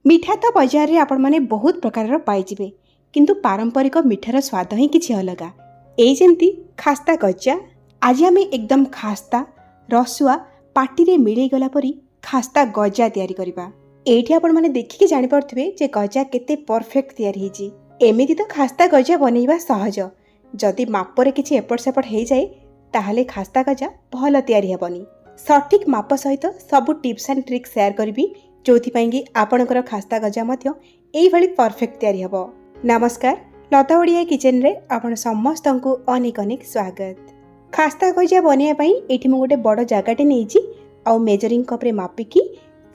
मिठा तो बजार रे आपण माने बहुत प्रकार पाइजिबे किंतु पारंपरिक मिठार स्वाद ही किछि अलगा। एई जेमती खास्ता गजा आज आम एकदम खास्ता रसुआ पाटी रे मिलै गला परी खास्ता गजा तैयारी करबा। एठी आपण माने देखिके जानि परथिबे जे गजा केते परफेक्ट तैयारी हिची। एमिति तो खास्ता गजा बनैबा सहज, जदि मापरे किछि एपट सेपट हे जाए ताहले खास्ता गजा भल तैयारी हेबनी। सठिक माप सहित सबु टिप्स एंड ट्रिक शेयर करबी जोथि आपणकर खास्ता गजा मध्य एई भली परफेक्ट तैयारी हेबो। नमस्कार, लता ओडिया किचन रे आपण समस्तंकु अनेक अनेक स्वागत। खास्ता गजा बनिया पई एठी मु गोटे बड़ जागाटे नेइची आ मेजरिंग कप रे मापिकी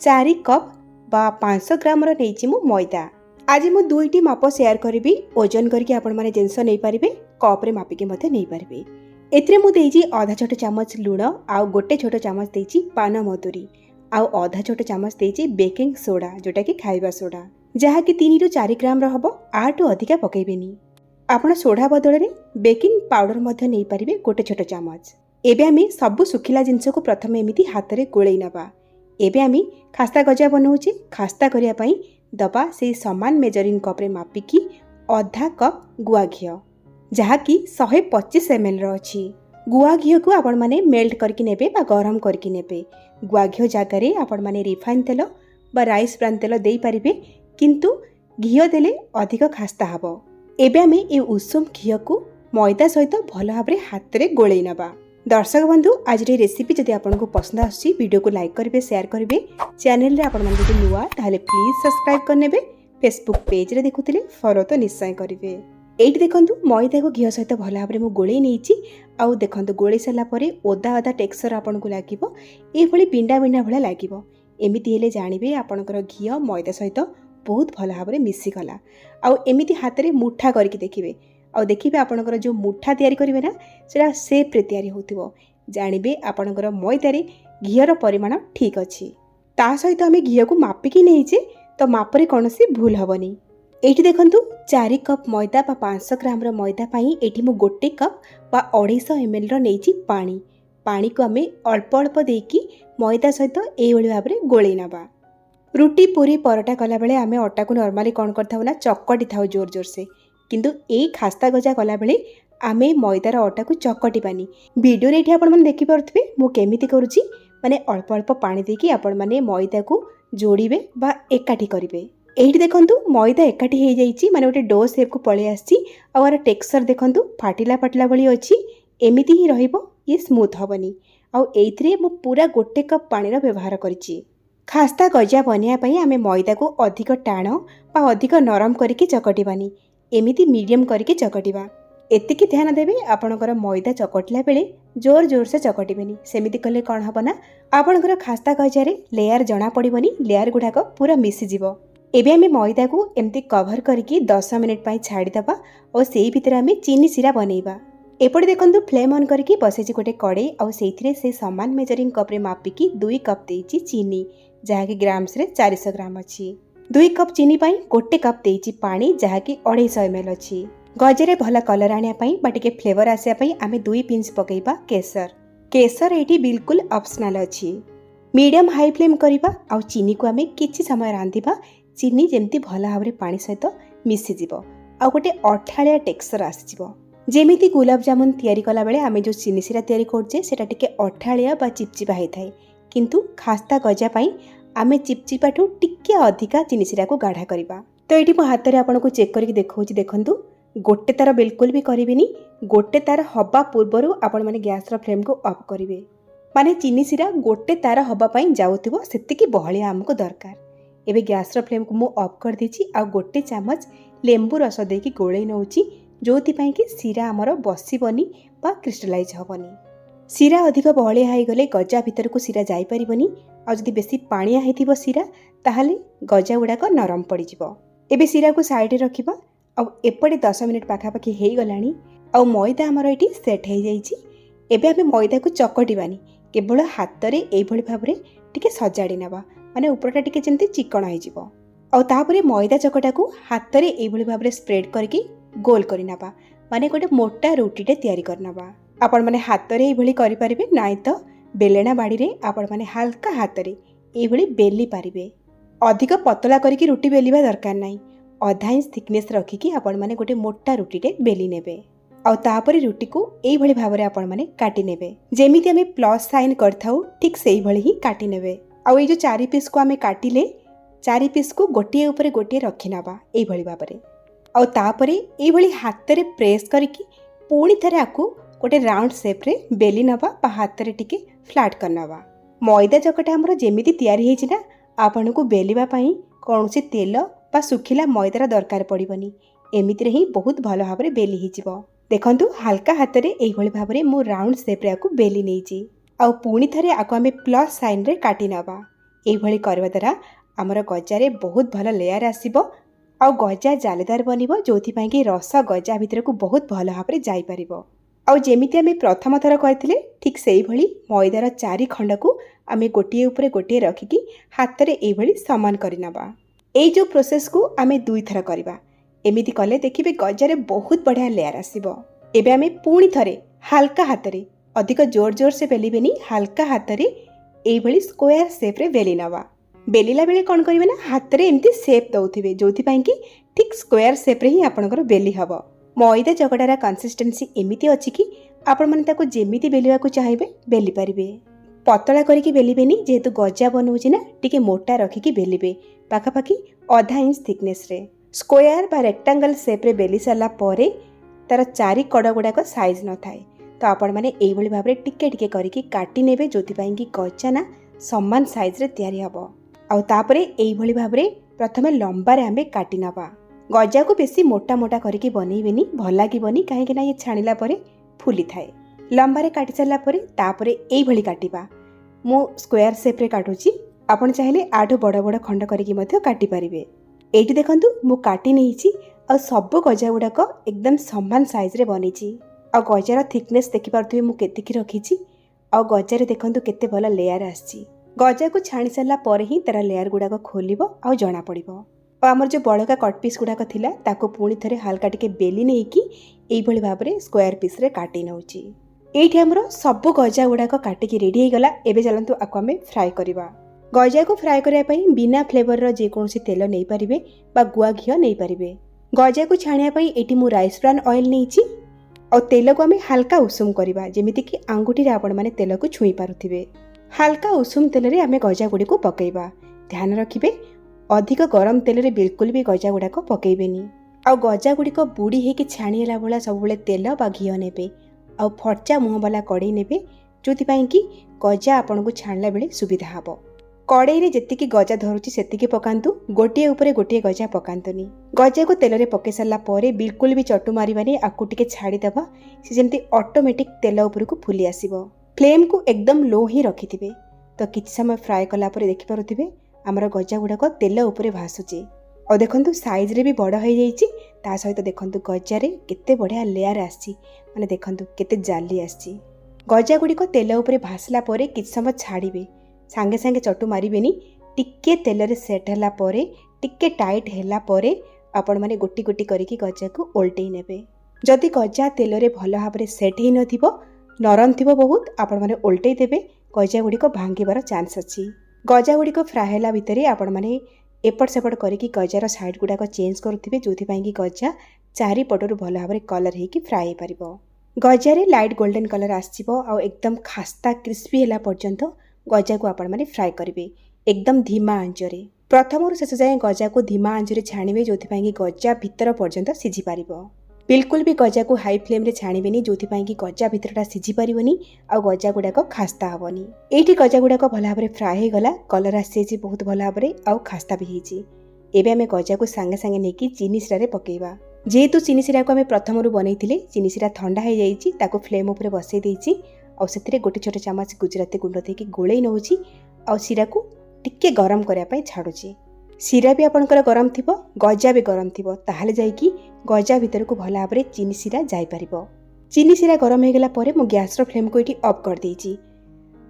4 कप बा 500 ग्राम रो नेइची मु मैदा। आज मु दुईटी माप शेयर करबी, ओजन करके आपण माने जिंस नै परिबे, कप रे मापिकी मते नै परिबे। एथरे मु देइची आधा छोट चमच लूण आ गोटे छोट चमच देइची पान मधुरी आ आधा छोट चमच देइची बेकिंग सोडा जोटा कि खाइबा सोडा, जहा कि 3 रु 4 ग्राम रहबो। आटू अधिका पकेइबेनी। आपण सोडा बदल रे बेकिंग पाउडर मध्य नै परिबे गोटे छोट चमच। एबे आमी सब सुखिला जिंस को प्रथम एमिति हाथ रे गोळै नबा। एबे आमी खास्ता गजा बनाउची। खास्ता करिया पई दबा से समान मेजरिंग कप रे मापिकी आधा कप गुआ घियो, जहा कि 125 ml रो अछि। गुआ घियो को आपण माने मेल्ट करके नेबे बा गरम करके नेबे। गुआ घियो जागा रे आपण माने रिफाइन तेल बा राइस ब्रान तेल देई परिबे, किंतु घियो देले अधिक खास्ता हबो। एबे आमे ए उषुम घियो को मैदा सहित भल भाबरे हाथ रे गोळै नबा। दर्शक बंधु, आज रे रेसिपी जदि आपनको पसंद आछि वीडियो को लाइक करिवे, शेयर करिवे। चैनल रे आपण मन जदि नुवा ताले प्लीज सब्सक्राइब करनेबे। फेसबुक पेज रे देखुतिले फॉलो तो निश्चय करिवे। एठी देखंतु मैदा को घियो सहित भल भाबरे मु गोळै नेइची। आउ देखंतु गोळै सला परे ओदा ओदा टेक्सचर आपनको लागिवो, ए भली बिंडा बिंडा भला लागिवो। एमिति हेले जानिबे आपनकर घियो मैदा सहित बहुत भल भाबरे मिसी गला। आउ एमिति हाथ रे मुठा करके देखिबे, आउ देखिबे आपनकर जो मुठा तयारी करिवे ना सेटा शेप रे तयारी होतिबो। जानिबे आपनकर मैदा रे घियर परिमाण ठीक अछि। ता सहित आमे घियो को मापिकी नेइचे तो मापरे कोनोसी भूल हबनी। एठी देखंतु 4 कप मैदा बा 500 ग्राम रो मैदा पई एठी मु गोटे कप बा 250 ml रो नेइची पानी। पानी को आमे अल्प अल्प देकी मैदा सहित एई भली भाबरे गोळै नबा। रुटी पूरी परोटा कला बेले आमे आटा को नॉर्मली कोन करथाउ ना चकटी थाउ जोर जोर से, किंतु एई खास्ता गजा कला बेले आमे मैदार आटा को चकटी पानी। वीडियो रे एठी आपण मन देखि परथबे मु केमिति करूची, माने अल्प अल्प पानी देकी आपण माने मैदा को जोड़ीबे बा एकाठी करिवे। एठी देखंतु मैदा एकाठी हे जाईची, माने गोटे डो शेप को पळे आसी। आर टेक्सचर देखंतु फाटिला फाटिला भली अछि। एमिति ही रहिबो, ये स्मूथ हबनी। आ एइथरे मु पूरा गोटे कप पानी रो व्यवहार करिची। खास्ता गजा बनिया पई आमे मैदा को अधिक टाण बा अधिक नरम करके चकटिबानी, एमिति मीडियम करके चकटिबा। एतिकी ध्यान देबे आपणकर मैदा चकटला बेले जोर जोर से चकटिबेनी। सेमिति कले कोन हबना आपणकर खास्ता गजा रे लेयर जणा पड़िबनी, लेयर गुडाक पूरा मिसी जिवो। एबे आमे मैदा को एमती कवर करके 10 मिनिट पई छाडी दबा और सेही भितर आमे चीनी सिरा बनेइबा। एपटे देखंतु फ्लेम ऑन करके बसेछि गोटे कड़े और सेइथिरे से समान मेजरिंग कप रे मापिकी 2 कप देइछि चीनी, जहा कि ग्राम्स रे 400 ग्राम अछि। 2 कप चीनी पई गोटे कप देइछि पानी, जहा कि 250 ml अछि। गजरे भला कलर आनिया पई बा टिके फ्लेवर आसिया पई आमे 2 पिंच पकेइबा केसर। केसर एठी बिल्कुल ऑप्शनल अछि। मीडियम हाई फ्लेम करिबा आ चीनी को आमे किछि समय रांधिबा। चीनी जेमती भला भाबरे पानी सहित मिसी जिवो आ गोटे अठाळिया टेक्सचर आसीजिवो। जेमिति गुलाब जामुन तयारी कला बेले आमे जो चीनी सिरा तयारी करछे सेटा टिके अठाळिया बा चिपचिपा हे थाए, किंतु खास्ता गजा पई आमे चिपचिपाठू टिके अधिका चीनी सिरा को गाढ़ा करिबा। तो एठी मो हाथ रे आपनको चेक करके देखौछि। देखंतु गोटे तार बिल्कुल भी करिवेनी। गोटे तार हबा पूर्वरु आपण माने गैस रो फ्लेम को ऑफ करिवे, माने चीनी सिरा गोटे तार हबा पई जाउतिबो सेतिकी बहलिया हमको दरकार। एबे गैस रो फ्लेम को मु ऑफ कर देछि आ गोटे चामच लेंबू रस देकी गोळै नउछि, जोथि पई कि सिरा हमर बसिबनी बा क्रिस्टलाइज हबनी। सिरा अधिक बहलिया हाई गले गजा भीतर को सिरा जाई परिबनी। आ जदि बेसी पानिया हेतिबो सिरा ताहाले गजा गुडाक नरम पड़ी जिवो। एबे सिरा को साइड रे रखिबा। आ एपटे 10 मिनिट पाखापाखि हे गलानी। आ मैदा हमर एठी सेट हे जाईछि। एबे आमे मैदा को चकटिबानी, केवल हाथ रे एई भली भाबरे टिके सजाडी नबा, माने ऊपरटा टिके जेंति चिकण हे जिवो। आ तापरे मैदा चकटा को हाथ रे एई भली भाबरे स्प्रेड करके गोल करि नबा, माने गोटे मोटा रोटीटे तयारी करनबा। आपण माने हाथ रे एई भली करि परिबे, नाइ तो बेलेना बाड़ी रे आपण माने हल्का हाथ रे एई भली बेली पारिबे। अधिक पतला करके रुटी बेलिबा दरकार नहीं। अधा इंच थिकनेस रखिकी आपण माने गोटे मोटा रुटीटे बेली नेबे। आउ तापरे रुटी को एई भली भाबरे आपण माने काटी नेबे। जेमिति आमे प्लस साइन करथाउ ठीक सेई भली ही काटी नेबे। आउ एई जो 4 पीस को आमे काटिले 4 पीस को गोटिए ऊपर गोटिए रखि नबा एई भली भाबरे। आउ तापरे एई भली हाथ रे प्रेस करके पुणी थरे आकु गोटे राउंड शेप रे बेली नबा बा हाथ रे टिके फ्लैट करनबा। मैदा चकटा हमर जेमिति तयारी हेछि ना आपण को बेलिबा पई कोनोसी तेल बा सुखिला मैदार दरकार पड़िबनी। एमितिरे ही बहुत भल भाबरे बेली हिजिबो। देखंतु हल्का हाथ रे एई भली भाबरे मु राउंड शेप रे आकु बेली नेइछि। आउ पुणी थरे आकु आमे प्लस साइन रे काटी नबा। एई भली करबा द्वारा हमर गजा रे बहुत भल लेयर आसीबो। आउ गजा जालीदार बनिबो जोथि पई कि रस गजा भितर को बहुत भल भाबरे जाई परिबो। आउ जेमिति आमे प्रथम थर करथिले ठीक सेई भली मैदार 4 खंड को आमे गोटिए ऊपर गोटिए रखिकी हाथ रे एई भली समान करि नबा। एई जो प्रोसेस को आमे 2 थर करिबा। एमिति कले देखिबे गजा रे बहुत बढ़िया लेयर आसीबो। एबे आमे पुणी थरे हल्का हाथ रे अधिक जोर जोर से बेलिबेनी हल्का हाथ रे एई भली स्क्वायर शेप रे बेली नबा। बेलिला बेले कौन करिवे ना हाथ रे एमती शेप दउथिबे जोथि पई कि ठीक स्क्वायर शेप रे ही आपनकर बेली हबो। मैदा चकटार कंसिस्टेंसी एमिति अछि कि आपण माने ताको जेमिति बेलिबा को चाहिबे बेली परिबे। पतला करके बेलिबेनी जेहेतु गजा बनउछि ना टिके मोटा रखिकी बेलिबे पाखापाखि आधा इंच थिकनेस रे। स्क्वायर बा रेक्टेंगल शेप रे बेली साला परे तार 4 कड़ गुड़ाक साइज न थाए तो आपण माने एई भली भाबरे टिके टिके करके काटी नेबे जोथि पई कि गजा ना समान साइज रे तयारी हबो। आउ तापरे एई भली भाबरे प्रथमे लंबा रे आमे काटी नबा। गजा को बेसी मोटा मोटा करके बनइबेनी भल लागिबनी काहे कि ना ये छाणिला परे फुली थाए। लंबा रे काटी साला परे तापरे एई भली काटिबा। मु स्क्वायर शेप रे काटुची आपण चाहिले आठो बड़ बड़ खंड करके मध्य काटी परिबे। एइटी देखंतु मु काटी नेइची आ सब गजा गुडाक एकदम समान साइज रे बनिची। आ गजार थिकनेस देखि पारथुबे मु केतिकी रखिची। आ गजा रे देखंतु केते भल लेयर आछि। गजा को छाणी साला परे ही तार लेयर गुडाक खोलिबो आ जणा पड़िबो। आ हमर जो बड़का कट पीस गुडाक थिला ताको पुणी थरे हल्का टिके बेली नेइकी एई भली भाबरे स्क्वायर पीस रे काटी नउची। एइठी हमर सब गजा गुडाक काटिकी रेडी हे गला। एबे चलंतु आको हमें फ्राई करबा। गजा को फ्राई करिया पई बिना फ्लेवर रो जे कोनसी तेल नै परिबे बा गुआ घियो नै परिबे। गजा को छाणिया पई एठी मु राइस ब्रान ऑयल नेइची। और तेल को हमें हल्का उषुम करबा जेमिति कि आंगुठी रे आपण माने तेल को छुई पारुथिबे। हल्का उषुम तेल रे हमें गजा गुडी को पकेइबा। ध्यान रखिबे अधिक गरम तेल रे बिल्कुल भी गजा गुडा को पकेइबेनी। आ गजा गुडी को बुडी हे कि छाणिला भला सब बेले तेल बा घियो नेबे। आ फर्चा मुह वाला कड़ई नेबे जोथि पई कि गजा आपण को छाणला बेले सुविधा हबो। कड़ई रे जेतिकी गजा धरुची सेतिकी पकांतु गोटिए ऊपर गोटिए गजा पकांतुनी। गजा को तेल रे पके साला परे बिल्कुल भी चटु मारिबानी आकु टिके छाड़ी दबा से जेंति ऑटोमेटिक तेल ऊपर को फुली आसीबो। फ्लेम को एकदम लो ही रखिथिबे तो किछ समय फ्राई कला परे देखि पारुथिबे हमर गजा गुडा को तेल ऊपर भासुची। और देखंतु साइज रे भी बड़ हो जाईची। ता सहित देखंतु गजा रे केते बढ़िया लेयर आसी माने देखंतु केते जाली आसी। गजा गुडी को तेल ऊपर भासला परे किछ समय छाड़ीबे सांगे सांगे चटु मारिबेनी। टिके तेल रे सेट हला परे टिके टाइट हला परे आपण माने गोटी गोटी करके गजा को ओल्टेई नेबे। जदि गजा तेल रे भल भाबरे सेट ही नथिबो नरम थिबो बहुत आपण माने ओल्टेई देबे गजा गुडी को भांगीबार चांस अछि। गजा गुडी को फ्राई हला भितरे आपण माने एपट सेपट करके गजार साइड गुडा को चेंज करुथिबे जोथि पई कि गजा चारि पटरु भल भाबरे कलर हेकी फ्राई परिबो। गजा रे लाइट गोल्डन कलर आसीबो आ एकदम खास्ता क्रिस्पी हला पर्यंत गजा को आपण माने फ्राई करिवे एकदम धीमा आंच रे। प्रथम शेष जाए गजा को धीमा आंच रे छाणिबे जोथि पई कि गजा भीतर पर्यंत सिझी पारिबो। बिल्कुल भी गजा को हाई फ्लेम रे छाणिबेनी जोथि पई कि गजा भीतरटा सिझी पारिबोनी आ गजा गुडा को खास्ता हबोनी। एठी गजा गुडा को भला भाबरे फ्राई हे गला कलर आसी बहुत भला भाबरे आ खास्ता भी हेची। एबे हमें गजा को सांगे सांगे नेकी चीनी सिरा रे पकेइबा। जेहेतु चीनी सिरा को हमें प्रथम रु बनैथिले चीनी सिरा ठंडा हे जाईची ताको फ्लेम ऊपर बसई देईची और सेथिरे गोटे छोटे चमच गुजराती गुंड देकी गोळेई नउची और सिरा को टिके गरम करिया पई छाडुची। सिरा भी आपनकर गरम थिबो गजा भी गरम थिबो ताहाले जाई कि गजा भीतर को भला भाबरे चीनी सिरा जाई परिबो। चीनी सिरा गरम हे गेला परे मु गैस रो फ्लेम को इटी ऑफ कर देईची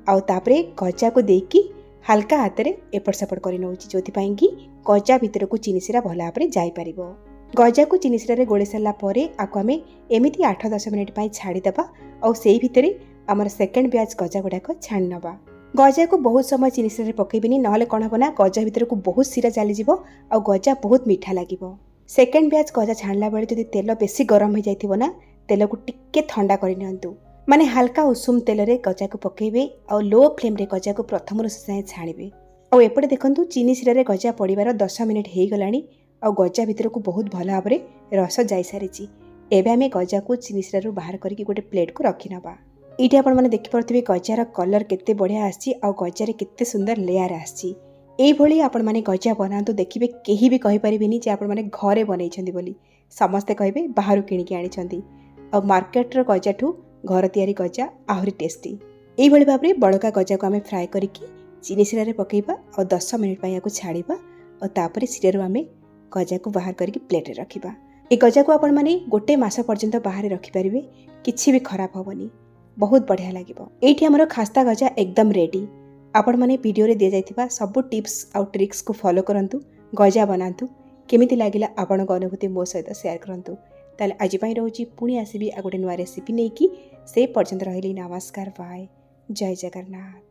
आउ तापरे गजा को देकी हल्का हाथ रे एपट सेपट करि नउची जोथि पई कि गजा भीतर को चीनी सिरा भला भाबरे जाई परिबो। गजा को चीनी सिरा रे गोळे साला परे आको हमें एमिति 8-10 मिनिट पई छाडी दबा और सेई भीतरे हमर सेकंड ब्याच गजा गुडा को छाणी नबा। गजा को बहुत समय चीनी शिरा पकेबिनी ना कौन हम ना गजा भितर को बहुत शिरा चलीज आ गजा बहुत मीठा लगे। सेकेंड बैच गजा छाणला बेले जदि तेल बेसी गरम हो जाइथिबो ना तेल को टिके ठंडा कर नियंतु माने हल्का उषुम तेल रे गजा को पकेबे आ लो फ्लेम रे गजा को प्रथम रस जाए छाणिबे। आ एपटे देखंतु चीनी शिरा रे गजा पड़िबार 10 मिनिट हो गलानी आ गजा भितर को बहुत भल भाव में रस जाई सारिछि। एबे आमे गजा को चीनी शिरा बाहर करके गोटे प्लेट को रखी नबा। ये आपण मैंने देखिपे गजार कलर केते बढ़िया आसी आ गजार केते सुंदर लेयर आसी। यही आपण मैंने गजा बनातु देखिए कहीं भी कहि परिबेनी जे आपण मैंने घरे बनैछंती बोली समस्ते कहबे बाहर किणिकी आनिछंती। आ मार्केट रो गजा ठू घर तैयारी गजा आहरी टेस्टी। यही भाव में बड़का गजा को आम फ्राए करके चीनी शिरा पकेबा और 10 मिनिट को छाड़िबा और तापर शिरा आम गजा को बाहर करके प्लेट रखिबा। ए गजा को आपण मैंने गोटे मास पर्यंत बाहर रखिपारे किछि भी खराब हेनी बहुत बढ़िया लगे। ये आमर खास्ता गजा एकदम रेडी। आपण मैंने वीडियो रे दिया जाइथिबा सब टिप्स आउ ट्रिक्स को फॉलो करंतु गजा बनातु केमिति लागिला आपण अनुभूति मो सहित शेयर करंतु। ताले आज पई रहउची पुणी आसीबी आ गोटे नुआ रेसिपी नेकी से पर्यंत रहिली नमस्कार बाय जय जगन्नाथ।